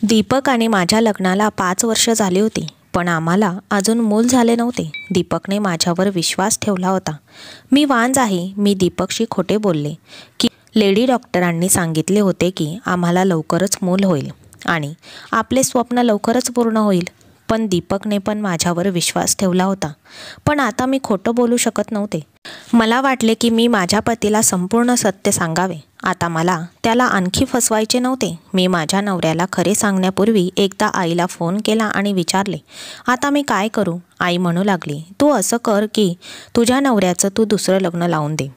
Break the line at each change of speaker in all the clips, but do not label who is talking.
दीपक आणि माझ्या लग्नाला 5 वर्ष झाली होती, पण आम्हाला अजून मूल झाले नव्हते. दीपकने माझ्यावर विश्वास ठेवला होता. मी वांज आहे, मी दीपकशी खोटे बोलले की लेडी डॉक्टरांनी सांगितले होते की आम्हाला लवकरच मूल होईल आणि आपले स्वप्न लवकरच पूर्ण होईल. पण दीपकने पण माझ्यावर विश्वास ठेवला होता. पण आता मी खोटं बोलू शकत नव्हते. मला वाटले की मी माझ्या पतीला संपूर्ण सत्य सांगावे. आता मला त्याला आणखी फसवायचे नव्हते. मी माझ्या नवऱ्याला खरे सांगण्यापूर्वी एकदा आईला फोन केला आणि विचारले, आता मी काय करू? आई म्हणू लागली, तू असं कर की तुझ्या नवऱ्याचं तू दुसरं लग्न लावून दे.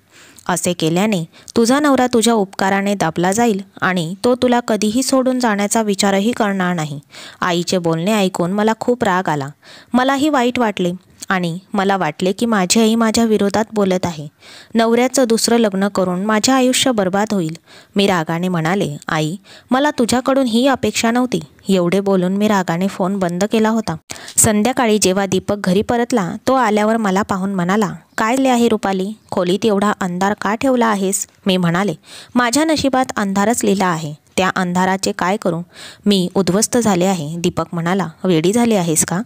असे केल्याने तुझा नवरा तुझ्या उपकाराने दाबला जाईल आणि तो तुला कधीही सोडून जाण्याचा विचारही करणार नाही. आईचे बोलणे ऐकून मला खूप राग आला. मलाही वाईट वाटले आणि मला वाटले की माझी आई माझ्या विरोधात बोलत आहे. नवऱ्याचं दुसरं लग्न करून माझे आयुष्य बर्बाद होईल. मी रागाने म्हणाले, आई, मला तुझ्याकडून ही अपेक्षा नव्हती. एवढे बोलून मी रागाने फोन बंद केला होता. संध्याकाळी जेव्हा दीपक घरी परतला, तो आल्यावर मला पाहून म्हणाला, काय लिहिले आहे रुपाली? खोलीत एवढा अंधार का ठेवला आहेस? मी म्हणाले, माझ्या नशिबात अंधारच लिहिला आहे. त्या अंधाराचे काय करू? मी उद्ध्वस्त झाले आहे. दीपक म्हणाला, वेडी झाली आहेस का?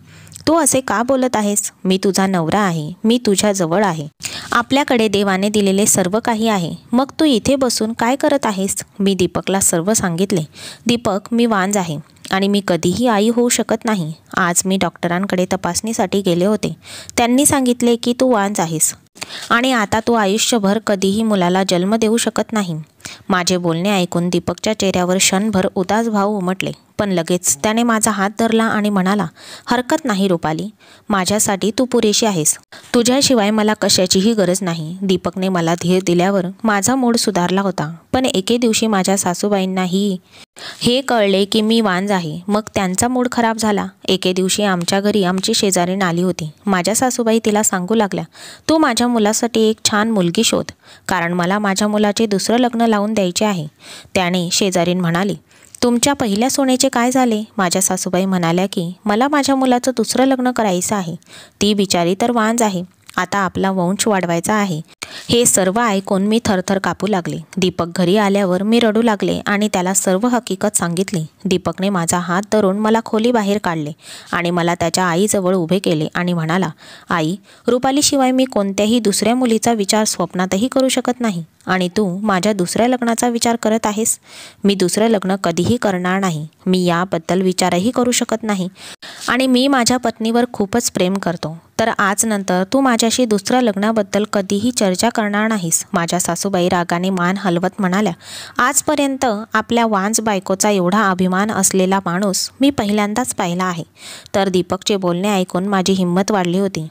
तू असे का बोलत आहेस? मी तुझा नवरा आहे. मी तुझ्या जवळ आहे. आपल्याकडे देवाने दिलेले सर्व काही आहे. मग तू इथे बसून काय करत आहेस? मी दीपकला सर्व सांगितले. दीपक, मी वांज आहे आणि मी कधीही आई होऊ शकत नाही. आज मी डॉक्टरांकडे तपासणीसाठी गेले होते. त्यांनी सांगितले की तू वांज आहेस आणि आता तू आयुष्यभर कधीही मुलाला जन्म देऊ शकत नाही. माझे बोलणे ऐकून दीपकच्या चेहऱ्यावर क्षणभर उदास भाव उमटले, पण लगेच त्याने माझा हात धरला आणि म्हणाला, हरकत नाही रुपाली, माझ्यासाठी तू पुरेशी आहेस. तुझ्याशिवाय मला कशाचीही गरज नाही. दीपकने मला धीर दिल्यावर माझा मूड सुधारला होता. पण एके दिवशी माझ्या सासूबाईंनाही हे कळले की मी वांज आहे. मग त्यांचा मूड खराब झाला. एके दिवशी आमच्या घरी आमची शेजारीण आली होती. माझ्या सासूबाई तिला सांगू लागल्या, तू माझ्या मुलासाठी एक छान मुलगी शोध, कारण मला माझ्या मुलाचे दुसरं लग्न लावून द्यायचे आहे. त्याने शेजारीण म्हणाली, तुमच्या पहिल्या सोनेचे काय झाले? माझ्या सासूबाई म्हणाल्या की मला माझ्या मुलाचं दुसरं लग्न करायचं आहे. ती बिचारी तर वांज आहे. आता आपला वंश वाढवायचा आहे. हे सर्व ऐकून मी थरथर कापू लागले. दीपक घरी आल्यावर मी रडू लागले आणि त्याला सर्व हकीकत सांगितली. दीपकने माझा हात धरून मला खोलीबाहेर काढले आणि मला त्याच्या आईजवळ उभे केले आणि म्हणाला, आई, रुपालीशिवाय मी कोणत्याही दुसऱ्या मुलीचा विचार स्वप्नातही करू शकत नाही आणि तू माझ्या दुसऱ्या लग्नाचा विचार करत आहेस. मी दुसरं लग्न कधीही करणार नाही. मी याबद्दल विचारही करू शकत नाही आणि मी माझ्या पत्नीवर खूपच प्रेम करतो. तर आज नंतर तू माझ्याशी दुसऱ्या लग्नाबद्दल कधीही चर्चा करणार नाहीस. माझ्या सासूबाई रागाने मान हलवत म्हणाल्या, आजपर्यंत आपल्या वांज बायकोचा एवढा अभिमान असलेला माणूस मी पहिल्यांदाच पाहिला आहे. तर दीपकचे बोलणे ऐकून माझी हिंमत वाढली होती.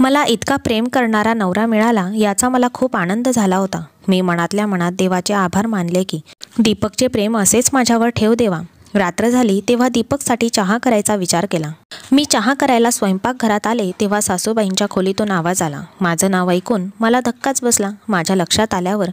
मला इतका प्रेम करणारा नवरा मिळाला याचा मला खूप आनंद झाला होता. मी मनातल्या मनात देवाचे आभार मानले की दीपकचे प्रेम असेच माझ्यावर ठेव देवा. रात्र झाली तेव्हा दीपकसाठी चहा करायचा विचार केला. मी चहा करायला स्वयंपाकघरात आले तेव्हा सासूबाईंच्या खोलीतून आवाज आला. माझं नाव ऐकून मला धक्काच बसला. माझ्या लक्षात आल्यावर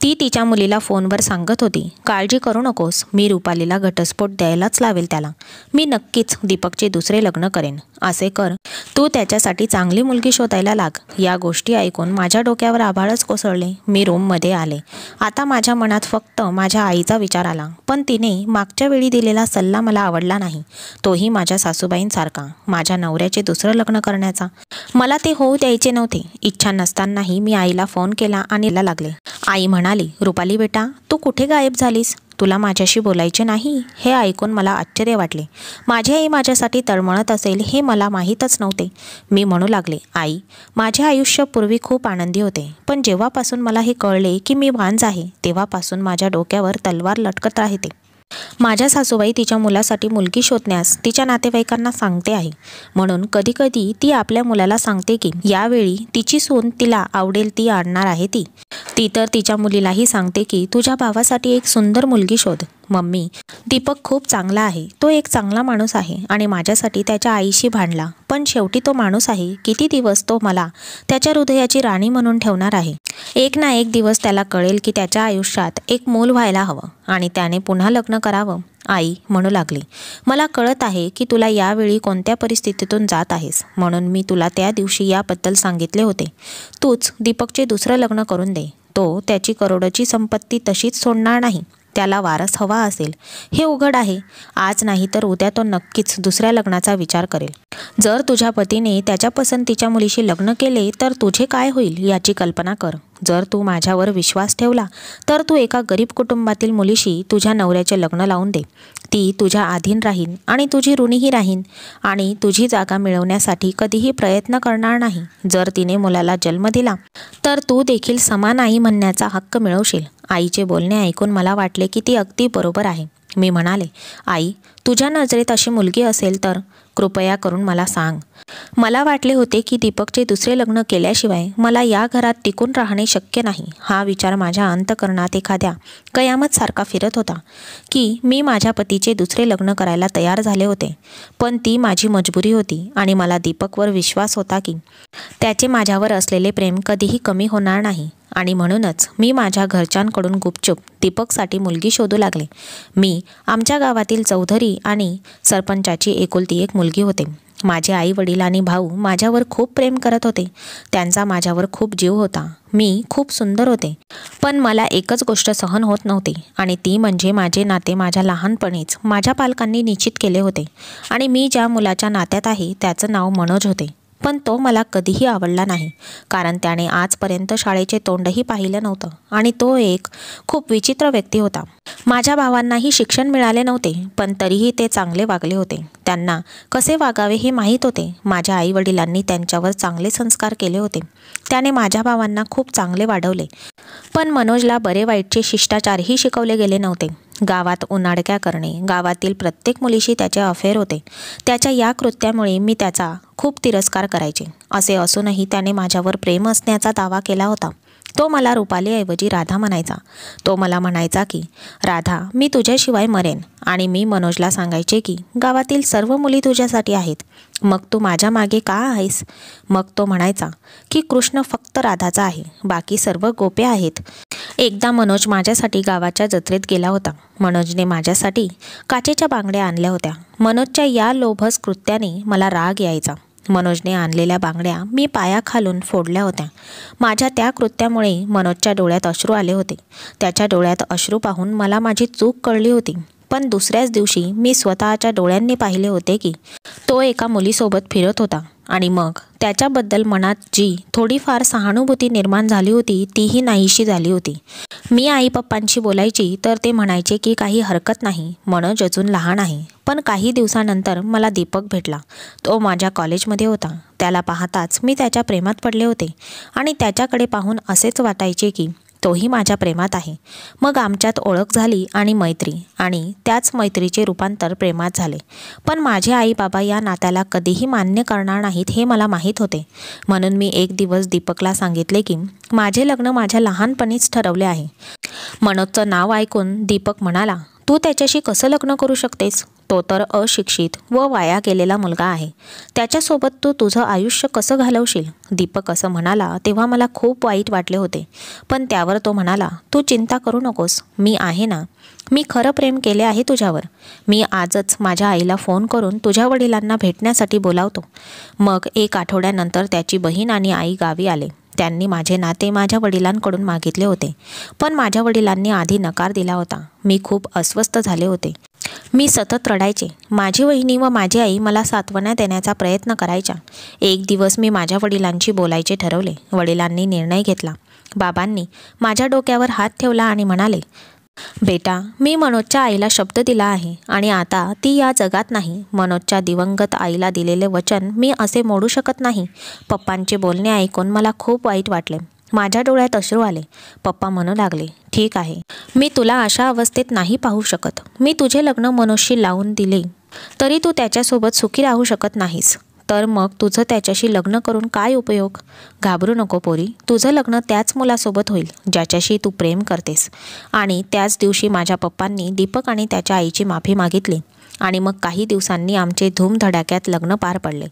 ती तिच्या मुलीला फोनवर सांगत होती, काळजी करू नकोस, मी रुपालीला घटस्फोट द्यायलाच लावेल त्याला. मी नक्कीच दीपकचे दुसरे लग्न करेन. असे कर, तू त्याच्यासाठी चांगली मुलगी शोधायला लाग. या गोष्टी ऐकून माझ्या डोक्यावर आभाळच कोसळले. मी रूममध्ये आले. आता माझ्या मनात फक्त माझ्या आईचा विचार आला. पण तिने मागच्या वेळी दिलेला सल्ला मला आवडला नाही. तोही माझ्या सासूबाईंसारखा, माझ्या नवऱ्याचे दुसरं लग्न करण्याचा. मला ते होऊ द्यायचे नव्हते. इच्छा नसतानाही मी आईला फोन केला आणि लागले. आई म्हणाली, रुपाली बेटा, तू कुठे गायब झालीस? तुला माझ्याशी बोलायचे नाही? हे ऐकून मला आश्चर्य वाटले. माझी आई माझ्यासाठी तळमळत असेल हे मला माहीतच नव्हते. मी म्हणू लागले, आई, माझे आयुष्य पूर्वी खूप आनंदी होते, पण जेव्हापासून मला हे कळले की मी वांज आहे तेव्हापासून माझ्या डोक्यावर तलवार लटकत राहते. माझ्या सासूबाई तिच्या मुलासाठी मुलगी शोधण्यास तिच्या नातेवाईकांना सांगते आहे. म्हणून कधीकधी ती आपल्या मुलाला सांगते की यावेळी तिची सून तिला आवडेल ती आणणार आहे. ती तर तिच्या मुलीलाही सांगते की तुझ्या भावासाठी एक सुंदर मुलगी शोध. मम्मी, दीपक खूप चांगला आहे. तो एक चांगला माणूस आहे आणि माझ्यासाठी त्याच्या आईशी भांडला. पण शेवटी तो माणूस आहे. किती दिवस तो मला त्याच्या हृदयाची राणी म्हणून ठेवणार आहे. एक ना एक दिवस त्याला कळेल की त्याच्या आयुष्यात एक मूल व्हायला हवं आणि त्याने पुन्हा लग्न करावं. आई म्हणू लागली, मला कळत आहे की तुला यावेळी कोणत्या परिस्थितीतून जात आहेस. म्हणून मी तुला त्या दिवशी याबद्दल सांगितले होते. तूच दीपकचे दुसरं लग्न करून दे. तो त्याची करोडोची संपत्ती तशीच सोडणार नाही. त्याला वारस हवा असेल हे उघड आहे. आज नाही तर उद्या तो नक्कीच दुसऱ्या लग्नाचा विचार करेल. जर तुझ्या पतीने त्याच्या पसंतीच्या मुलीशी लग्न केले तर तुझे काय होईल याची कल्पना कर. जर तू माझ्यावर विश्वास ठेवला तर तू एका गरीब कुटुंबातील मुलीशी तुझ्या नवऱ्याचे लग्न लावून दे. ती तुझ्या अधीन राहीन आणि तुझी ऋणीही राहीन आणि तुझी जागा मिळवण्यासाठी कधीही प्रयत्न करणार नाही. जर तिने मुलाला जन्म दिला तर तू देखील समान आई म्हणण्याचा हक्क मिळवशील. आईचे बोलणे ऐकून मला वाटले की ती अगदी बरोबर आहे. मी म्हणाले, आई, तुझ्या नजरेत अशी मुलगी असेल तर कृपया करून मला सांग. मला वाटले होते की दीपकचे दुसरे लग्न केल्याशिवाय मला या घरात टिकून राहणे शक्य नाही. हा विचार माझ्या अंतःकरणात एखाद्या कयामतसारखा फिरत होता की मी माझ्या पतीचे दुसरे लग्न करायला तयार झाले होते. पण ती माझी मजबुरी होती आणि मला दीपकवर विश्वास होता की त्याचे माझ्यावर असलेले प्रेम कधीही कमी होणार नाही. आणि म्हणूनच मी माझ्या घरच्यांकडून गुपचूप दीपकसाठी मुलगी शोधू लागले. मी आमच्या गावातील चौधरी आणि सरपंचाची एकुलती एक मुलगी होते. माझे आई वडील आणि भाऊ माझ्यावर खूप प्रेम करत होते. त्यांचा माझ्यावर खूप जीव होता. मी खूप सुंदर होते. पण मला एकच गोष्ट सहन होत नव्हती आणि ती म्हणजे माझे नाते माझ्या लहानपणीच माझ्या पालकांनी निश्चित केले होते. आणि मी ज्या मुलाच्या नात्यात आहे त्याचं नाव मनोज होते. पण तो मला कधीही आवडला नाही, कारण त्याने आजपर्यंत शाळेचे तोंडही पाहिलं नव्हतं आणि तो एक खूप विचित्र व्यक्ती होता. माझ्या भावांनाही शिक्षण मिळाले नव्हते, पण तरीही ते चांगले वागले होते. त्यांना कसे वागावे हे माहीत होते. माझ्या आईवडिलांनी त्यांच्यावर चांगले संस्कार केले होते. त्याने माझ्या भावांना खूप चांगले वाढवले. पण मनोजला बरे वाईटचे शिष्टाचारही शिकवले गेले नव्हते. गावात उनाडक्या करणे, गावातील प्रत्येक मुलीशी त्याचे अफेअर होते. त्याच्या या कृत्यामुळे मी त्याचा खूप तिरस्कार करायचे. असे असूनही त्याने माझ्यावर प्रेम असण्याचा दावा केला होता. तो मला रुपालीऐवजी राधा म्हणायचा. तो मला म्हणायचा की राधा, मी तुझ्याशिवाय मरेन. आणि मी मनोजला सांगायचे की गावातील सर्व मुली तुझ्यासाठी आहेत, मग तू माझ्या मागे का आहेस? मग तो म्हणायचा की कृष्ण फक्त राधाचा आहे, बाकी सर्व गोपे आहेत. एकदा मनोज माझ्यासाठी गावाच्या जत्रेत गेला होता. मनोजने माझ्यासाठी काचेच्या बांगड्या आणल्या होत्या. मनोजच्या या लोभस कृत्याने मला राग यायचा. मनोजने आणलेल्या बांगड्या मी पायाखालून फोडल्या होत्या. माझ्या त्या कृत्यामुळे मनोजच्या डोळ्यात अश्रू आले होते. त्याच्या डोळ्यात अश्रू पाहून मला माझी चूक कळली होती. पण दुसऱ्याच दिवशी मी स्वतःच्या डोळ्यांनी पाहिले होते की तो एका मुलीसोबत फिरत होता आणि मग त्याच्याबद्दल मनात जी थोडीफार सहानुभूती निर्माण झाली होती तीही नाहीशी झाली होती. मी आई पप्पांशी बोलायची तर ते म्हणायचे की काही हरकत नाही, मनोज अजून लहान आहे. पण काही दिवसानंतर मला दीपक भेटला. तो माझ्या कॉलेजमध्ये होता. त्याला पाहताच मी त्याच्या प्रेमात पडले होते आणि त्याच्याकडे पाहून असेच वाटायचे की तोही माझ्या प्रेमात आहे. मग आमच्यात ओळख झाली आणि मैत्री, आणि त्याच मैत्रीचे रूपांतर प्रेमात झाले. पण माझे आई बाबा या नात्याला कधीही मान्य करणार नाहीत हे मला माहीत होते. म्हणून मी एक दिवस दीपकला सांगितले की माझे लग्न माझ्या लहानपणीच ठरवले आहे. मनोजचं नाव ऐकून दीपक म्हणाला, तू त्याच्याशी कसं लग्न करू शकतेस? तो तर अशिक्षित व वाया गेलेला मुलगा आहे. त्याच्यासोबत तू तुझं आयुष्य कसं घालवशील? दीपक असं म्हणाला तेव्हा मला खूप वाईट वाटले होते. पण त्यावर तो म्हणाला, तू चिंता करू नकोस, मी आहे ना. मी खरं प्रेम केले आहे तुझ्यावर. मी आजच माझ्या आईला फोन करून तुझ्या वडिलांना भेटण्यासाठी बोलावतो. मग एक आठवड्यानंतर त्याची बहीण आणि आई गावी आले. त्यांनी माझे नाते माझ्या वडिलांकडून मागितले होते, पण माझ्या वडिलांनी आधी नकार दिला होता. मी खूप अस्वस्थ झाले होते. मी सतत रडायचे. माझी वहिनी व माझी आई मला सांत्वना देण्याचा प्रयत्न करायच्या. एक दिवस मी माझ्या वडिलांशी बोलायचे ठरवले. वडिलांनी निर्णय घेतला. बाबांनी माझ्या डोक्यावर हात ठेवला आणि म्हणाले, बेटा, मी मनोजच्या आईला शब्द दिला आहे आणि आता ती या जगात नाही. मनोजच्या दिवंगत आईला दिलेले वचन मी असे मोडू शकत नाही. पप्पांचे बोलणे ऐकून मला खूप वाईट वाटले. माझ्या डोळ्यात अश्रू आले. पप्पा म्हणू लागले, ठीक आहे, मी तुला अशा अवस्थेत नाही पाहू शकत. मी तुझे लग्न मनोजशी लावून दिले तरी तू त्याच्यासोबत सुखी राहू शकत नाहीस. तर मग तुझं त्याच्याशी लग्न करून काय उपयोग? घाबरू नको पोरी, तुझं लग्न त्याच मुलासोबत होईल ज्याच्याशी तू प्रेम करतेस. आणि त्याच दिवशी माझ्या पप्पांनी दीपक आणि त्याच्या आईची माफी मागितली आणि मग काही दिवसांनी आमचे धूमधडाक्यात लग्न पार पडले.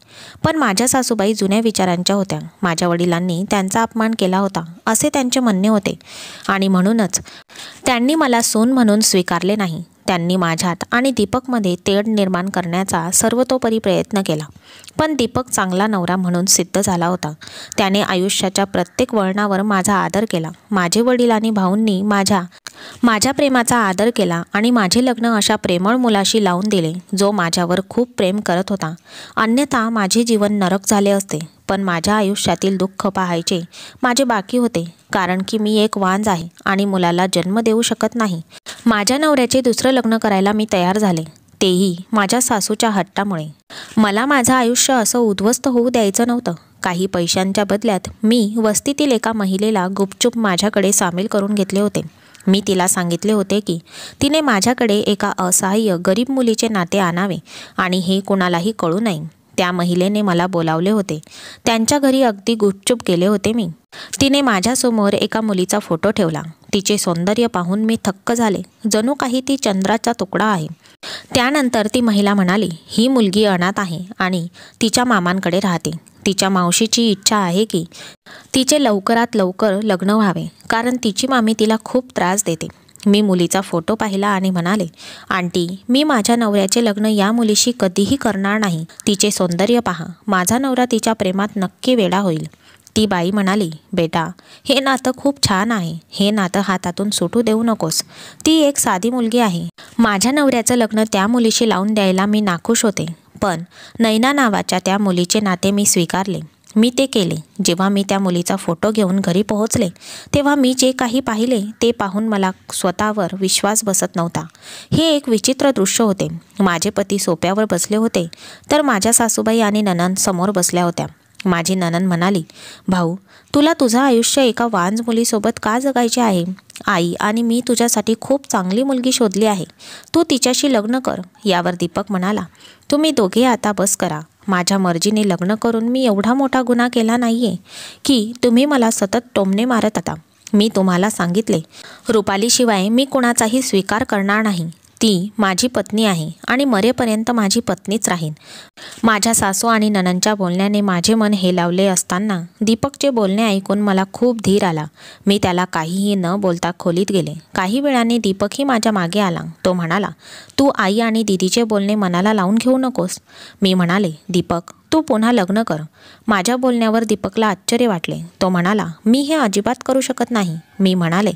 पण माझ्या सासूबाई जुन्या विचारांच्या होत्या. माझ्या वडिलांनी त्यांचा अपमान केला होता असे त्यांचे म्हणणे होते आणि म्हणूनच त्यांनी मला सून म्हणून स्वीकारले नाही. त्यांनी माझ्यात आणि दीपकमध्ये तेढ निर्माण करण्याचा सर्वतोपरी प्रयत्न केला. पण दीपक चांगला नवरा म्हणून सिद्ध झाला होता. त्याने आयुष्याच्या प्रत्येक वळणावर माझा आदर केला. माझे वडील आणि भाऊंनी माझ्या माझ्या प्रेमाचा आदर केला आणि माझे लग्न अशा प्रेमळ मुलाशी लावून दिले जो माझ्यावर खूप प्रेम करत होता. अन्यथा माझे जीवन नरक झाले असते. पण माझ्या आयुष्यातील दुःख पाहायचे माझे बाकी होते, कारण की मी एक वांज आहे आणि मुलाला जन्म देऊ शकत नाही. माझ्या नवऱ्याचे दुसरं लग्न करायला मी तयार झाले, तेही माझ्या सासूच्या हट्टामुळे. मला माझं आयुष्य असं उद्ध्वस्त होऊ द्यायचं नव्हतं. काही पैशांच्या बदल्यात मी वस्तीतील एका महिलेला गुपचूप माझ्याकडे सामील करून घेतले होते. मी तिला सांगितले होते की तिने माझ्याकडे एका असहाय्य गरीब मुलीचे नाते आणावे आणि हे कोणालाही कळू नये. त्या महिलेने मला बोलावले होते. त्यांच्या घरी अगदी गुपचूप गेले होते मी. तिने माझ्यासमोर एका मुलीचा फोटो ठेवला. तिचे सौंदर्य पाहून मी थक्क झाले, जणू काही ती चंद्राचा तुकडा आहे. त्यानंतर ती महिला म्हणाली, ही मुलगी अनाथ आहे आणि तिच्या मामांकडे राहते. तिच्या मावशीची इच्छा आहे की तिचे लवकरात लवकर लग्न व्हावे, कारण तिची मामी तिला खूप त्रास देते. मी मुलीचा फोटो पाहिला आणि म्हणाले, आंटी, मी माझ्या नवऱ्याचे लग्न या मुलीशी कधीही करणार नाही. तिचे सौंदर्य पहा, माझा नवरा तिच्या प्रेमात नक्की वेडा होईल. ती बाई म्हणाली, बेटा, हे नातं खूप छान आहे. हे नातं हातातून सुटू देऊ नकोस. ती एक साधी मुलगी आहे. माझ्या नवऱ्याचं लग्न त्या मुलीशी लावून द्यायला मी नाखुश होते, पण नैना नावाच्या त्या मुलीचे नाते मी स्वीकारले. मी ते केले. जेव्हा मी त्या मुलीचा फोटो घेऊन घरी पोहोचले तेव्हा मी जे काही पाहिले ते पाहून मला स्वतःवर विश्वास बसत नव्हता. हे एक विचित्र दृश्य होते. माझे पती सोप्यावर बसले होते, तर माझ्या सासूबाई आणि नणंद समोर बसल्या होत्या. माझी नणंद म्हणाली, भाऊ, तुला तुझं आयुष्य एका वांज मुलीसोबत का जगायचे आहे? आई आणि मी तुझ्यासाठी खूप चांगली मुलगी शोधली आहे. तू तिच्याशी लग्न कर. यावर दीपक म्हणाला, तुम्ही दोघे आता बस करा. माझ्या मर्जीने लग्न करून मी एवढा मोठा गुन्हा केला नाहीये की तुम्ही मला सतत टोमणे मारत आता. मी तुम्हाला सांगितले, रुपालीशिवाय मी कुणाचाही स्वीकार करणार नाही. ती माझी पत्नी आहे आणि मरेपर्यंत माझी पत्नीच राहीन. माझ्या सासू आणि नणंदच्या बोलण्याने माझे मन हेलावले असताना दीपकचे बोलणे ऐकून मला खूप धीर आला. मी त्याला काहीही न बोलता खोलीत गेले. काही वेळाने दीपकही माझ्या मागे आला. तो म्हणाला, तू आई आणि दीदीचे बोलणे मनाला लावून घेऊ नकोस. मी म्हणाले, दीपक, तू पुन्हा लग्न कर. माझ्या बोलण्यावर दीपकला आश्चर्य वाटले. तो म्हणाला, मी हे अजिबात करू शकत नाही. मी म्हणाले,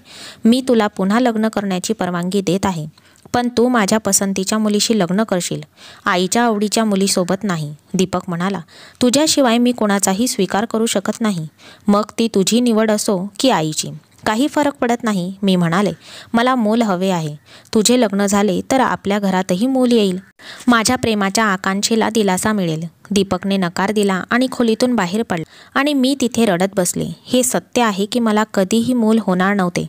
मी तुला पुन्हा लग्न करण्याची परवानगी देत आहे, पण तू माझ्या पसंतीच्या मुलीशी लग्न करशील, आईच्या आवडीच्या मुलीसोबत नाही. दीपक म्हणाला, तुझ्याशिवाय मी कोणाचाही स्वीकार करू शकत नाही. मग ती तुझी निवड असो की आईची, काही फरक पडत नाही. मी म्हणाले, मला मूल हवे आहे. तुझे लग्न झाले तर आपल्या घरातही मूल येईल. माझ्या प्रेमाच्या आकांक्षेला दिलासा मिळेल. दीपकने नकार दिला आणि खोलीतून बाहेर पडला आणि मी तिथे रडत बसले. हे सत्य आहे की मला कधीही मूल होणार नव्हते.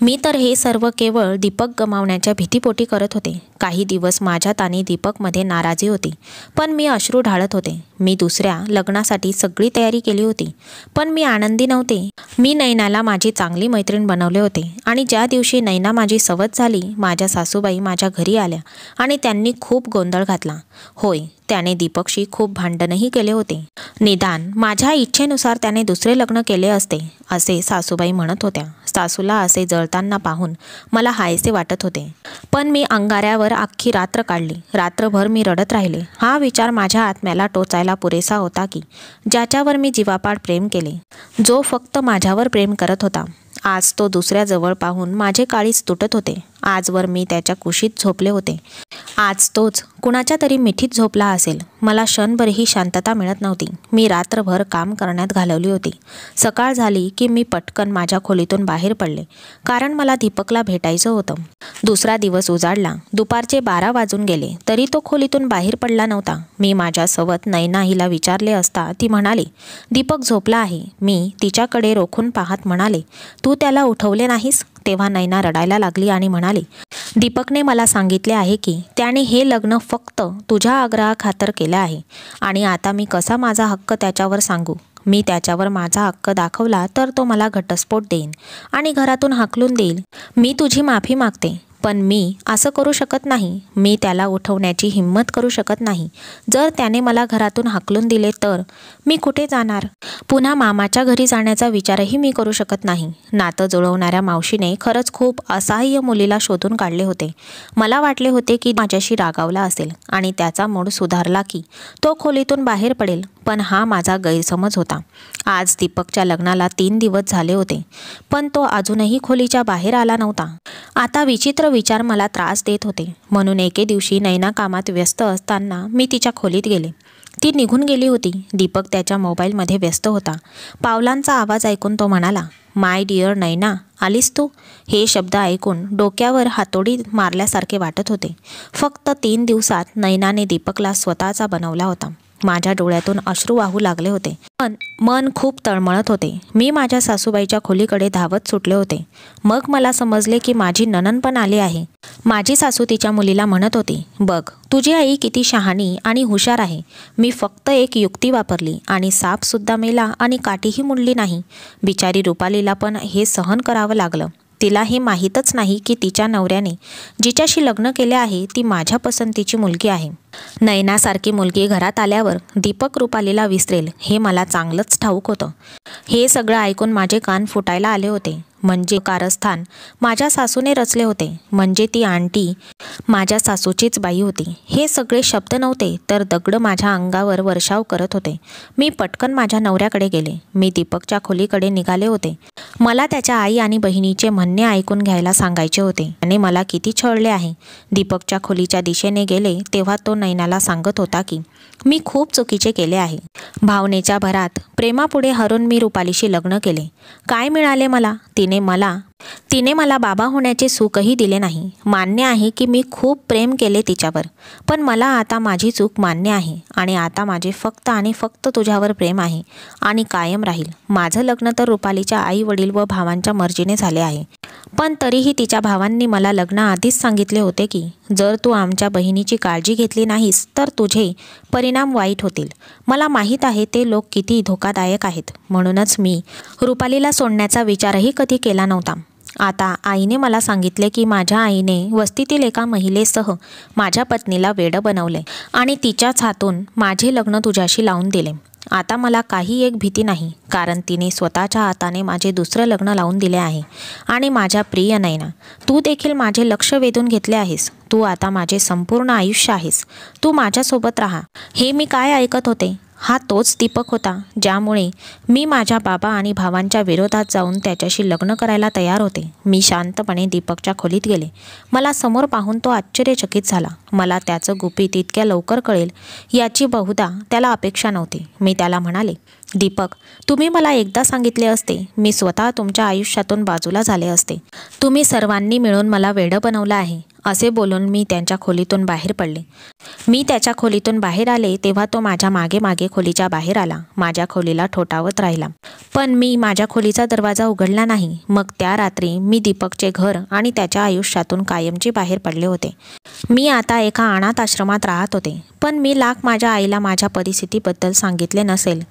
मी तर हे सर्व केवळ दीपक गमावण्याच्या भीतीपोटी करत होते. काही दिवस माझ्यात आणि दीपकमध्ये नाराजी होती, पण मी अश्रू ढाळत होते. मी दुसऱ्या लग्नासाठी सगळी तयारी केली होती, पण मी आनंदी नव्हते. मी नैनाला माझी चांगली मैत्रीण बनवले होते आणि ज्या दिवशी नैना माझी सवत झाली, माझ्या सासूबाई माझ्या घरी आल्या आणि त्यांनी खूप गोंधळ घातला. होय, त्याने दीपकशी खूप भांडणही केले होते. निदान माझ्या इच्छेनुसार त्याने दुसरे लग्न केले असते, असे सासूबाई म्हणत होत्या. सासूला असे जळताना पाहून मला हायसे वाटत होते, पण मी अंगाऱ्यावर अख्खी रात्र काढली. रात्रभर मी रडत राहिले. हा विचार माझ्या आत्म्याला टोचायला पुरेसा होता की ज्याच्यावर मी जीवापाड प्रेम केले, जो फक्त माझ्यावर प्रेम करत होता, आज तो दुसऱ्याजवळ पाहून माझे काळीज तुटत होते. आजवर मी त्याच्या कुशीत झोपले होते. आज तोच कुणाच्या तरी मिठीत झोपला असेल. मला क्षणभरही शांतता मिळत नव्हती. मी रात्रभर काम करण्यात घालवली होती. सकाळ झाली की मी पटकन माझ्या खोलीतून बाहेर पडले, कारण मला दीपकला भेटायचं होतं. दुसरा दिवस उजाडला. दुपारचे 12 वाजून गेले तरी तो खोलीतून बाहेर पडला नव्हता. मी माझ्या सवत नैना हिला विचारले असता ती म्हणाली, दीपक झोपला आहे. मी तिच्याकडे रोखून पाहत म्हणाले, तू त्याला उठवले नाहीस? तेव्हा नैना रडायला लागली आणि म्हणाली, दीपकने मला सांगितले आहे की त्याने हे लग्न फक्त तुझ्या आग्रहाखातर केले आहे आणि आता मी कसा माझा हक्क त्याच्यावर सांगू? मी त्याच्यावर माझा हक्क दाखवला तर तो मला घटस्फोट देईन आणि घरातून हाकलून देईल. मी तुझी माफी मागते, पण मी असं करू शकत नाही. मी त्याला उठवण्याची हिंमत करू शकत नाही. जर त्याने मला घरातून हाकलून दिले तर मी कुठे जाणार? पुन्हा मामाच्या घरी जाण्याचा विचारही मी करू शकत नाही. नातं जुळवणाऱ्या मावशीने खरंच खूप असहाय्य मुलीला शोधून काढले होते. मला वाटले होते की माझ्याशी रागावला असेल आणि त्याचा मूड सुधारला की तो खोलीतून बाहेर पडेल, पण हा माझा गैरसमज होता. आज दीपकच्या लग्नाला 3 दिवस झाले होते, पण तो अजूनही खोलीच्या बाहेर आला नव्हता. आता विचित्र विचार मला त्रास देत होते. म्हणून एके दिवशी नैना कामात व्यस्त असताना मी तिच्या खोलीत गेले. ती निघून गेली होती. दीपक त्याच्या मोबाईलमध्ये व्यस्त होता. पावलांचा आवाज ऐकून तो म्हणाला, माय डिअर नैना, आलीस तू? हे शब्द ऐकून डोक्यावर हातोडी मारल्यासारखे वाटत होते. फक्त 3 दिवसात नैनाने दीपकला स्वतःचा बनवला होता. माझ्या डोळ्यातून अश्रू वाहू लागले होते. पण मन खूप तळमळत होते. मी माझ्या सासूबाईच्या खोलीकडे धावत सुटले होते. मग मला समजले की माझी नणंद पण आली आहे. माझी सासू तिच्या मुलीला म्हणत होती, बघ तुझी आई किती शहाणी आणि हुशार आहे. मी फक्त एक युक्ती वापरली आणि सापसुद्धा मेला आणि काठीही मुडली नाही. बिचारी रुपालीला पण हे सहन करावं लागलं. तिला हे माहीतच नाही की तिच्या नवऱ्याने जिच्याशी लग्न केले आहे ती माझ्या पसंतीची मुलगी आहे. नैनासारखी मुलगी घरात आल्यावर दीपक रुपालीला विसरेल हे मला चांगलंच ठाऊक होतं. हे सगळं ऐकून माझे कान फुटायला आले होते. म्हणजे कारस्थान माझ्या सासूने रचले होते. म्हणजे ती आंटी माझ्या सासूचीच बाई होती. हे सगळे शब्द नव्हते तर दगड माझ्या अंगावर वर्षाव करत होते. मी पटकन माझ्या नवऱ्याकडे गेले. मी दीपकच्या खोलीकडे निघाले होते. मला त्याच्या आई आणि बहिणीचे म्हणणे ऐकून घ्यायला सांगायचे होते. त्याने मला किती छळले आहे. दीपकच्या खोलीच्या दिशेने गेले तेव्हा तो नैनाला सांगत होता की मी खूप चुकीचे केले आहे. भावनेच्या भरात प्रेमापुढे हरून मी रुपालीशी लग्न केले. काय मिळाले मला? तिने मला बाबा होण्याचे सुखही दिले नाही. मान्य आहे की मी खूप प्रेम केले तिच्यावर, पण मला आता माझी चूक मान्य आहे आणि आता माझे फक्त आणि फक्त तुझ्यावर प्रेम आहे आणि कायम राहील. माझं लग्न तर रुपालीच्या आई वडील व भावांच्या मर्जीने झाले आहे. पण तरीही तिच्या भावांनी मला लग्नाआधीच सांगितले होते की जर तू आमच्या बहिणीची काळजी घेतली नाहीस तर तुझे परिणाम वाईट होतील. मला माहीत आहे ते लोक किती धोकादायक आहेत. म्हणूनच मी रुपालीला सोडण्याचा विचारही कधी केला नव्हता. आता आईने मला सांगितले की माझ्या आईने वस्तीतील एका महिलेसह माझ्या पत्नीला वेडं बनवले आणि तिच्याच हातून माझे लग्न तुझ्याशी लावून दिले. आता मला काही एक भीती नाही, कारण तिने स्वतःच्या हाताने माझे दुसरं लग्न लावून दिले आहे. आणि माझ्या प्रिय नैना, तू देखील माझे लक्ष वेधून घेतले आहेस. तू आता माझे संपूर्ण आयुष्य आहेस. तू माझ्यासोबत राहा. हे मी काय ऐकत होते? हा तोच दीपक होता ज्यामुळे मी माझ्या बाबा आणि भावांच्या विरोधात जाऊन त्याच्याशी लग्न करायला तयार होते. मी शांतपणे दीपकच्या खोलीत गेले. मला समोर पाहून तो आश्चर्यचकित झाला. मला त्याचं गुपित इतक्या लवकर कळेल याची बहुधा त्याला अपेक्षा नव्हती. मी त्याला म्हणाले, दीपक, तुम्ही मला एकदा सांगितले असते मी स्वतः तुमच्या आयुष्यातून बाजूला झाले असते. तुम्ही सर्वांनी मिळून मला वेडं बनवलं आहे. असे बोलून मी त्यांच्या खोलीतून बाहेर पडले. मी त्याच्या खोलीतून बाहेर आले तेव्हा तो माझ्या मागे मागे खोलीच्या बाहेर आला. माझ्या खोलीला ठोठावत राहिला, पण मी माझ्या खोलीचा दरवाजा उघडला नाही. मग त्या रात्री मी दीपकचे घर आणि त्याच्या आयुष्यातून कायमचे बाहेर पडले होते. मी आता एका अनाथ आश्रमात राहत होते. पण मी माझ्या आईला माझ्या परिस्थितीबद्दल सांगितले नसेल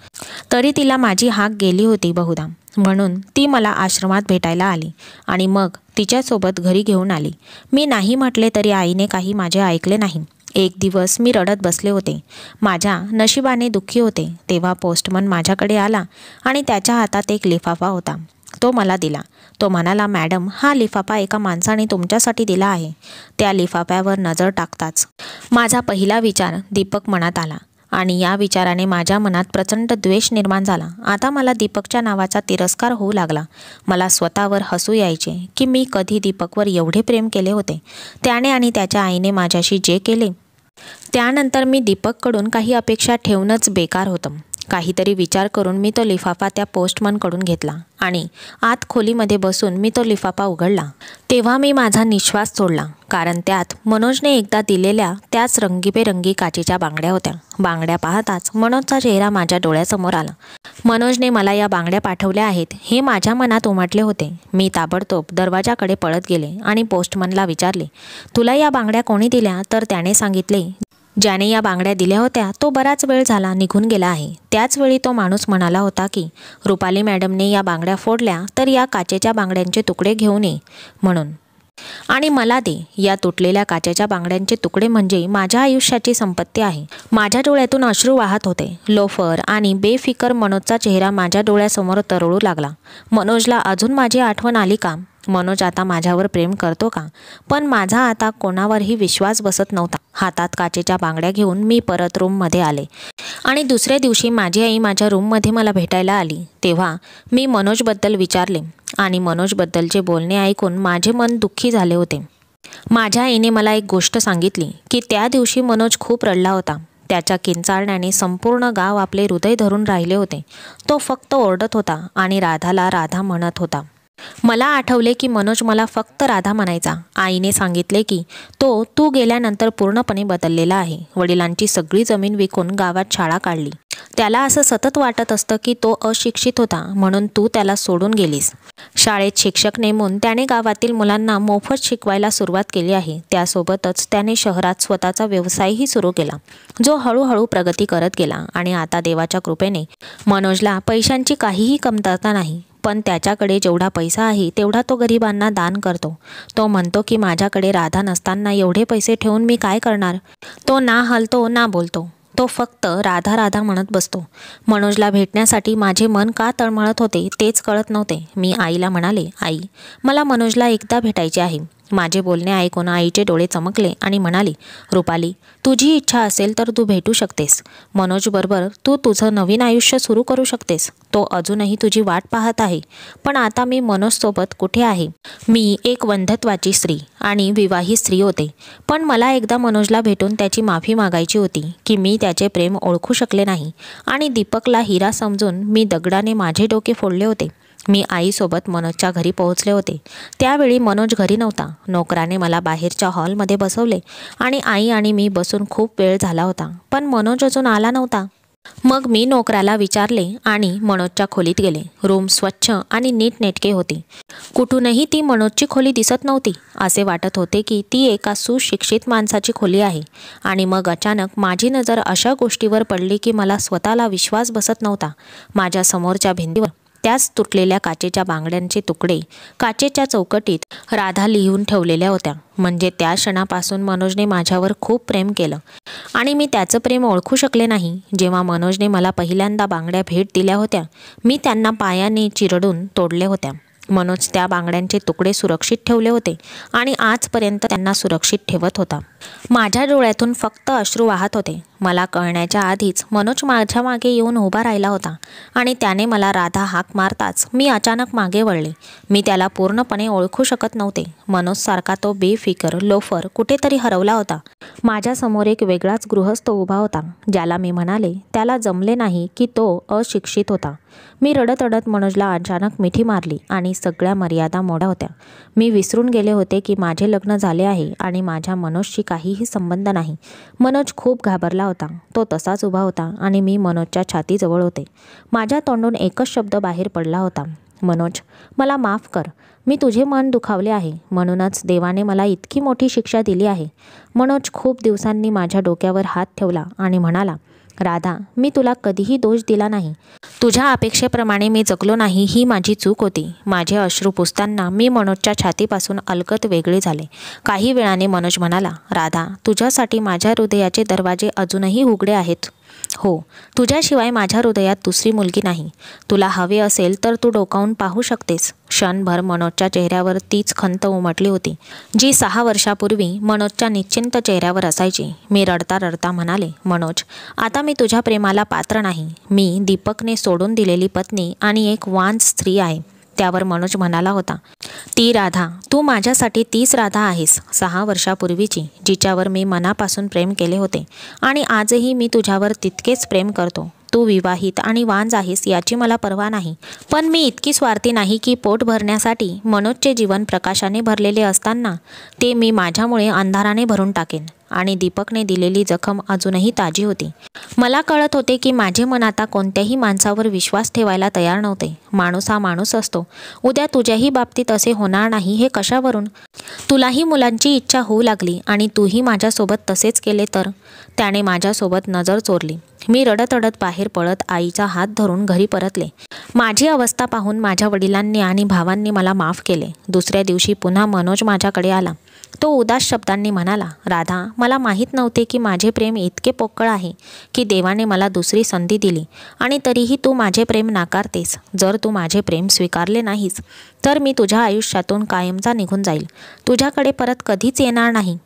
तरी तिला माझी हाक गेली होती बहुधा. म्हणून ती मला आश्रमात भेटायला आली आणि मग तिच्यासोबत घरी घेऊन आली. मी नाही म्हटले तरी आईने काही माझे ऐकले नाही. एक दिवस मी रडत बसले होते. माझ्या नशिबाने दुःखी होते तेव्हा पोस्टमन माझ्याकडे आला आणि त्याच्या हातात एक लिफाफा होता. तो मला दिला. तो म्हणाला, मॅडम, हा लिफाफा एका माणसाने तुमच्यासाठी दिला आहे. त्या लिफाफ्यावर नजर टाकताच माझा पहिला विचार दीपक मनात आला आणि या विचाराने माझ्या मनात प्रचंड द्वेष निर्माण झाला. आता मला दीपकच्या नावाचा तिरस्कार होऊ लागला. मला स्वतःवर हसू यायचे की मी कधी दीपकवर एवढे प्रेम केले होते. त्याने आणि त्याच्या आईने माझ्याशी जे केले त्यानंतर मी दीपककडून काही अपेक्षा ठेवणंच बेकार होतं. काहीतरी विचार करून मी तो लिफाफा त्या पोस्टमनकडून घेतला आणि आत खोलीमध्ये बसून मी तो लिफाफा उघडला. तेव्हा मी माझा निश्वास सोडला, कारण त्यात मनोजने एकदा दिलेल्या त्याच रंगीबेरंगी काचेच्या बांगड्या होत्या. बांगड्या पाहताच मनोजचा चेहरा माझ्या डोळ्यासमोर आला. मनोजने मला या बांगड्या पाठवल्या आहेत हे माझ्या मनात उमटले होते. मी ताबडतोब दरवाजाकडे पळत गेले आणि पोस्टमनला विचारले, तुला या बांगड्या कोणी दिल्या? तर त्याने सांगितले, ज्याने या बांगड्या दिल्या होत्या तो बराच वेळ झाला निघून गेला आहे. त्याचवेळी तो माणूस म्हणाला होता की रुपाली मॅडमने या बांगड्या फोडल्या तर या काचेच्या बांगड्यांचे तुकडे घेऊन ये म्हणून, आणि मला दे. या तुटलेल्या काचेच्या बांगड्यांचे तुकडे म्हणजे माझ्या आयुष्याची संपत्ती आहे. माझ्या डोळ्यातून अश्रू वाहत होते. लोफर आणि बेफिकर मनोजचा चेहरा माझ्या डोळ्यासमोर तरळू लागला. मनोजला अजून माझी आठवण आली का? मनोज आता माझ्यावर प्रेम करतो का? पण माझा आता कोणावरही विश्वास बसत नव्हता. हातात काचेच्या बांगड्या घेऊन मी परत रूममध्ये आले आणि दुसऱ्या दिवशी माझी आई माझ्या रूममध्ये मला भेटायला आली तेव्हा मी मनोजबद्दल विचारले आणि मनोजबद्दलचे बोलणे ऐकून माझे मन दुःखी झाले होते. माझ्या आईने मला एक गोष्ट सांगितली की त्या दिवशी मनोज खूप रडला होता. त्याच्या किंचाळण्याने संपूर्ण गाव आपले हृदय धरून राहिले होते. तो फक्त ओरडत होता आणि राधाला राधा म्हणत होता. मला आठवले की मनोज मला फक्त राधा म्हणायचा. आईने सांगितले की तू गेल्यानंतर पूर्णपणे बदललेला आहे. वडिलांची सगळी जमीन विकून गावात शाळा काढली. त्याला असं सतत वाटत असतं की तो अशिक्षित होता म्हणून तू त्याला सोडून गेलीस. शाळेत शिक्षक नेमून त्याने गावातील मुलांना मोफत शिकवायला सुरुवात केली आहे. त्यासोबतच त्याने शहरात स्वतःचा व्यवसायही सुरू केला जो हळूहळू प्रगती करत गेला. आणि आता देवाच्या कृपेने मनोजला पैशांची काहीही कमतरता नाही. पण त्याच्याकडे जेवढा पैसा आहे तेवढा तो गरिबांना दान करतो. तो म्हणतो की माझ्याकडे राधा नसताना एवढे पैसे ठेवून मी काय करणार. तो ना हलतो ना बोलतो. तो फक्त राधा राधा म्हणत बसतो. मनोजला भेटण्यासाठी माझे मन का तळमळत होते तेच कळत नव्हते. मी आईला म्हणाले, आई, मला मनोजला एकदा भेटायचे आहे. माझे बोलणे ऐकून आईचे डोळे चमकले आणि म्हणाली, रुपाली, तुझी इच्छा असेल तर तू भेटू शकतेस. मनोजबरोबर तू तुझं नवीन आयुष्य सुरू करू शकतेस. तो अजूनही तुझी वाट पाहत आहे. पण आता मी मनोजसोबत कुठे आहे. मी एक वंध्यत्वाची स्त्री आणि विवाहित स्त्री होते. पण मला एकदा मनोजला भेटून त्याची माफी मागायची होती की मी त्याचे प्रेम ओळखू शकले नाही आणि दीपकला हिरा समजून मी दगडाने माझे डोके फोडले होते. मी आईसोबत मनोजच्या घरी पोहोचले होते. त्यावेळी मनोज घरी नव्हता. नोकराने मला बाहेरच्या हॉलमध्ये बसवले आणि आई आणि मी बसून खूप वेळ झाला होता. पण मनोज अजून आला नव्हता. मग मी नोकराला विचारले आणि मनोजच्या खोलीत गेले. रूम स्वच्छ आणि नीटनेटके होते. कुठूनही ती मनोजची खोली दिसत नव्हती. असे वाटत होते की ती एका सुशिक्षित माणसाची खोली आहे. आणि मग अचानक माझी नजर अशा गोष्टीवर पडली की मला स्वतःला विश्वास बसत नव्हता. माझ्या समोरच्या भिंतीवर त्याच तुटलेल्या काचेच्या बांगड्यांचे तुकडे काचेच्या चौकटीत राधा लिहून ठेवलेल्या होत्या. म्हणजे त्या क्षणापासून मनोजने माझ्यावर खूप प्रेम केलं आणि मी त्याचं प्रेम ओळखू शकले नाही. जेव्हा मनोजने मला पहिल्यांदा बांगड्या भेट दिल्या होत्या मी त्यांना पायाने चिरडून तोडल्या होत्या. मनोज त्या बांगड्यांचे तुकडे सुरक्षित ठेवले होते आणि आजपर्यंत त्यांना सुरक्षित ठेवत होता. माझ्या डोळ्यातून फक्त अश्रू वाहत होते. मला कळण्याच्या आधीच मनोज माझ्या मागे येऊन उभा राहिला होता आणि त्याने मला राधा हाक मारताच मी अचानक मागे वळले. मी त्याला पूर्णपणे ओळखू शकत नव्हते. मनोजसारखा तो बेफिकर लोफर कुठेतरी हरवला होता. माझ्यासमोर एक वेगळाच गृहस्थ उभा होता ज्याला मी म्हणाले त्याला जमले नाही की तो अशिक्षित होता. मी रडत रडत मनोजला अचानक मिठी मारली आणि सगळ्या मर्यादा मोड्या होत्या. मी विसरून गेले होते की माझे लग्न झाले आहे आणि माझ्या मनोजशी काहीही संबंध नाही. मनोज खूप घाबरला होता. तो तसाच उभा होता आणि मी मनोजच्या छातीजवळ होते. माझ्या तोंडून एकच शब्द बाहेर पडला होता, मनोज, मला माफ कर. मी तुझे मन दुखावले आहे म्हणूनच देवाने मला इतकी मोठी शिक्षा दिली आहे. मनोज खूप दिवसांनी माझ्या डोक्यावर हात ठेवला आणि म्हणाला, राधा, मी तुला कधीही दोष दिला नाही. तुझ्या अपेक्षेप्रमाणे मी जगलो नाही ही माझी चूक होती. माझे अश्रू पुसताना मी मनोजच्या छातीपासून अलगद वेगळे झाले. काही वेळाने मनोज म्हणाला, राधा, तुझ्यासाठी माझ्या हृदयाचे दरवाजे अजूनही उघडे आहेत. हो, तुझ्याशिवाय माझ्या हृदयात दुसरी मुलगी नाही. तुला हवे असेल तर तू डोकावून पाहू शकतेस. क्षणभर मनोजच्या चेहऱ्यावर तीच खंत उमटली होती जी 6 वर्षापूर्वी मनोजच्या निश्चिंत चेहऱ्यावर असायची. मी रडता रडता म्हणाले, मनोज, आता मी तुझ्या प्रेमाला पात्र नाही. मी दीपकने सोडून दिलेली पत्नी आणि एक वांझ स्त्री आहे. त्यावर मनोज म्हणाला होता, ती राधा, तू माझ्यासाठी तीच राधा आहेस, 6 वर्षापूर्वीची, जिच्यावर मी मनापासून प्रेम केले होते आणि आजही मी तुझ्यावर तितकेच प्रेम करतो. तू विवाहित आणि वांझ आहेस याची मला पर्वा नाही. पण मी इतकी स्वार्थी नाही की पोट भरण्यासाठी मनोजचे जीवन प्रकाशाने भरलेले असताना ते मी माझ्यामुळे अंधाराने भरून टाकेन. आणि दीपकने दिलेली जखम अजूनही ताजी होती. मला कळत होते की माझे मन आता कोणत्याही माणसावर विश्वास ठेवायला तयार नव्हते. माणूस हा माणूस असतो. उद्या तुझ्याही बाबतीत असे होणार नाही हे कशावरून? तुलाही मुलांची इच्छा होऊ लागली आणि तूही माझ्यासोबत तसेच केले तर? त्याने माझ्यासोबत नजर चोरली. मी रडत रडत बाहेर पळत आईचा हात धरून घरी परतले. माझी अवस्था पाहून माझ्या वडिलांनी आणि भावांनी मला माफ केले. दुसऱ्या दिवशी पुन्हा मनोज माझ्याकडे आला. तो उदास शब्दांनी म्हणाला, राधा, मला माहीत नव्हते की माझे प्रेम इतके पोकळ आहे की देवाने मला दुसरी संधी दिली आणि तरीही तू माझे प्रेम नाकारतेस. जर तू माझे प्रेम स्वीकारले नाहीस तर मी तुझ्या आयुष्यातून कायमचा निघून जाईल. तुझ्याकडे परत कधीच येणार नाही.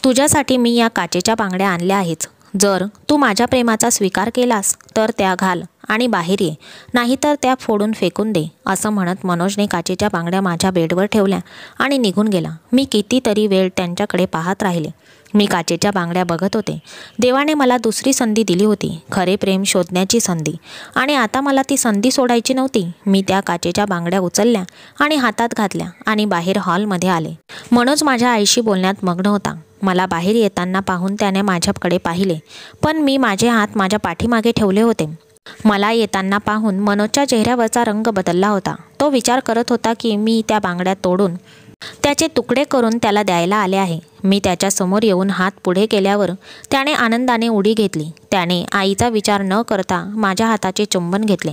तुझ्यासाठी मी या काचेच्या बांगड्या आणल्या आहेच. जर तू माझ्या प्रेमाचा स्वीकार केलास तर त्या घाल आणि बाहेर ये, नाहीतर त्या फोडून फेकून दे, असं म्हणत मनोजने काचेच्या बांगड्या माझ्या बेडवर ठेवल्या आणि निघून गेला. मी कितीतरी वेळ त्यांच्याकडे पाहत राहिले. मी काचेच्या बांगड्या बघत होते. देवाने मला दुसरी संधी दिली होती, खरे प्रेम शोधण्याची संधी, आणि आता मला ती संधी सोडायची नव्हती. मी त्या काचेच्या बांगड्या उचलल्या आणि हातात घातल्या आणि बाहेर हॉलमध्ये आले. मनोज माझ्या आईशी बोलण्यात मग्न होता. मला बाहेर येताना पाहून त्याने माझ्याकडे पाहिले, पण मी माझे हात माझ्या पाठीमागे ठेवले होते. मला येताना पाहून मनोजच्या चेहऱ्यावरचा रंग बदलला होता. तो विचार करत होता की मी त्या बांगड्या तोडून त्याचे तुकडे करून त्याला द्यायला आले आहे. मी त्याच्यासमोर येऊन हात पुढे केल्यावर त्याने आनंदाने उडी घेतली. त्याने आईचा विचार न करता माझ्या हाताचे चुंबन घेतले.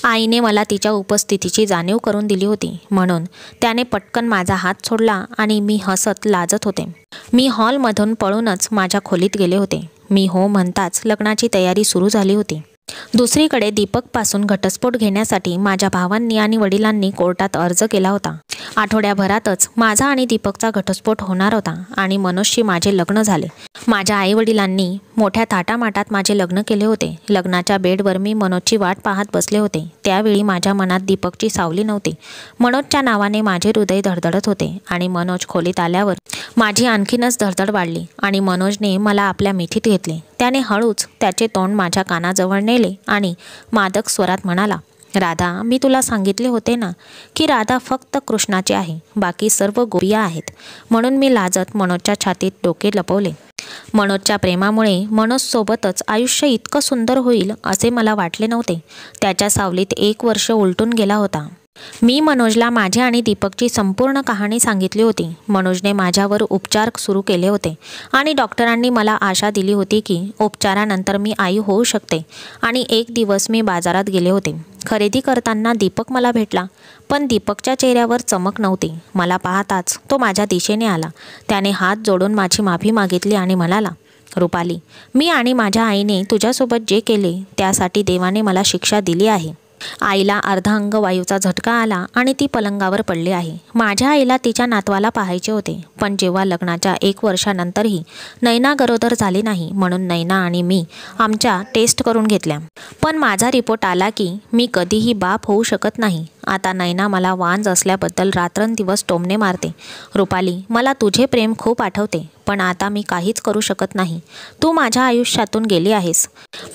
आईने मला तिच्या उपस्थितीची जाणीव करून दिली होती, म्हणून त्याने पटकन माझा हात सोडला आणि मी हसत लाजत होते. मी हॉलमधून पळूनच माझ्या खोलीत गेले होते. मी हो म्हणताच लग्नाची तयारी सुरू झाली होती. दुसरीकडे दीपकपासून घटस्फोट घेण्यासाठी माझ्या भावांनी आणि वडिलांनी कोर्टात अर्ज केला होता. आठवड्याभरातच माझा आणि दीपकचा घटस्फोट होणार होता आणि मनोजशी माझे लग्न झाले. माझ्या आईवडिलांनी मोठ्या थाटामाटात माझे लग्न केले होते. लग्नाच्या बेडवर मी मनोजची वाट पाहत बसले होते. त्यावेळी माझ्या मनात दीपकची सावली नव्हती. मनोजच्या नावाने माझे हृदय धडधडत होते आणि मनोज खोलीत आल्यावर माझी आणखीनच धडधड वाढली आणि मनोजने मला आपल्या मिठीत घेतले. त्याने हळूच त्याचे तोंड माझ्या कानाजवळ नेले आणि मादक स्वरात म्हणाला, राधा, मी तुला सांगितले होते ना की राधा फक्त कृष्णाची आहे, बाकी सर्व गोपिया आहेत. म्हणून मी लाजत मनोजच्या छातीत डोके लपवले. मनोजच्या प्रेमामुळे मनोजसोबतच आयुष्य इतकं सुंदर होईल असे मला वाटले नव्हते. त्याच्या सावलीत 1 वर्ष उलटून गेला होता. मी मनोजला माझी आणि दीपकची संपूर्ण कहाणी सांगितली होती. मनोजने माझ्यावर उपचार सुरू केले होते आणि डॉक्टरांनी मला आशा दिली होती की उपचारानंतर मी आई होऊ शकते. आणि एक दिवस मी बाजारात गेले होते. खरेदी करताना दीपक मला भेटला, पण दीपकच्या चेहऱ्यावर चमक नव्हती. मला पाहताच तो माझ्या दिशेने आला. त्याने हात जोडून माझी माफी मागितली आणि म्हणाला, रुपाली, मी आणि माझ्या आईने तुझ्यासोबत जे केले त्यासाठी देवाने मला शिक्षा दिली आहे. आईला अर्धांग वायूचा झटका आला आणि ती पलंगावर पडली आहे. माझ्या आईला तिच्या नातवाला पाहायचे होते, पण जेव्हा लग्नाच्या 1 वर्षानंतरही नैना गरोदर झाली नाही, म्हणून नैना आणि मी आमच्या टेस्ट करून घेतल्या. पण माझा रिपोर्ट आला की मी कधीही बाप होऊ शकत नाही. आता नैना मला वांज असल्याबद्दल रात्रंदिवस टोमणे मारते. रुपाली, मला तुझे प्रेम खूप आठवते, पण आता मी काहीच करू शकत नाही. तू माझ्या आयुष्यातून गेली आहेस,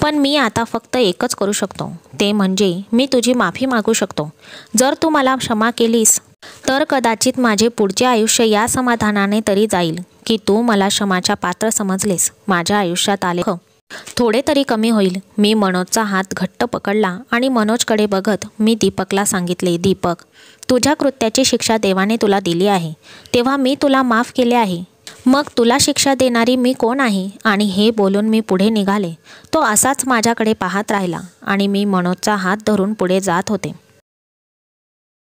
पण मी आता फक्त एकच करू शकतो, ते म्हणजे मी तुझी माफी मागू शकतो. जर तू मला क्षमा केलीस तर कदाचित माझे पुढचे आयुष्य या समाधानाने तरी जाईल की तू मला क्षमाच्या पात्र समजलेस. माझ्या आयुष्यात आले थोडे तरी कमी होईल. मी मनोजचा हात घट्ट पकडला आणि मनोजकडे बघत मी दीपकला सांगितले, दीपक, तुझ्या कृत्याची शिक्षा देवाने तुला दिली आहे, तेव्हा मी तुला माफ केले आहे. मग तुला शिक्षा देणारी मी कोण आहे? आणि हे बोलून मी पुढे निघाले. तो असाच माझ्याकडे पाहत राहिला आणि मी मनोजचा हात धरून पुढे जात होते.